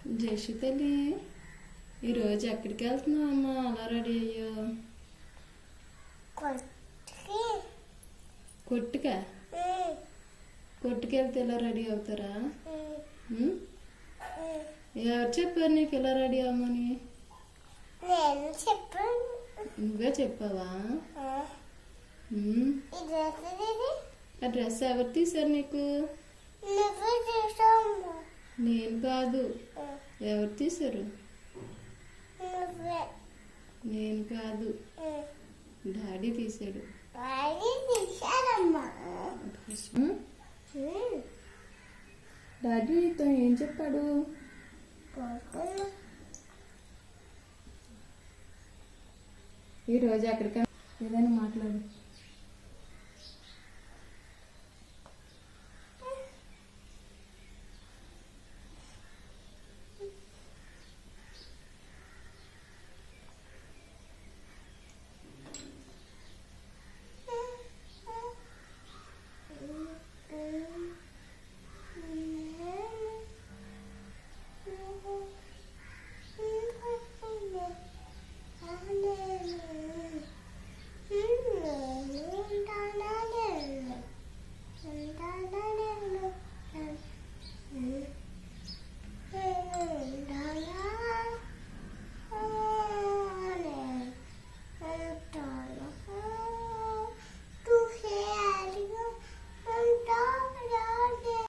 జేషు తల్లి, ఈరోజు ఎక్కడికి వెళ్తున్నావు అమ్మా? అలా రెడీ అయ్యో. కొట్టుకా? కొట్టుకెళ్తే ఇలా రెడీ అవుతారా? ఎవరు చెప్పారు నీకు ఇలా రెడీ అవ్వమని? నువ్వే చెప్పావా? ఆ డ్రెస్ ఎవరు తీశారు నీకు? నేను కాదు. ఎవరు తీశారు? నేను కాదు, డాడీ తీశాడు. డాడీ నీతో ఏం చెప్పాడు? ఈరోజు ఎక్కడికైనా ఏదైనా మాట్లాడు.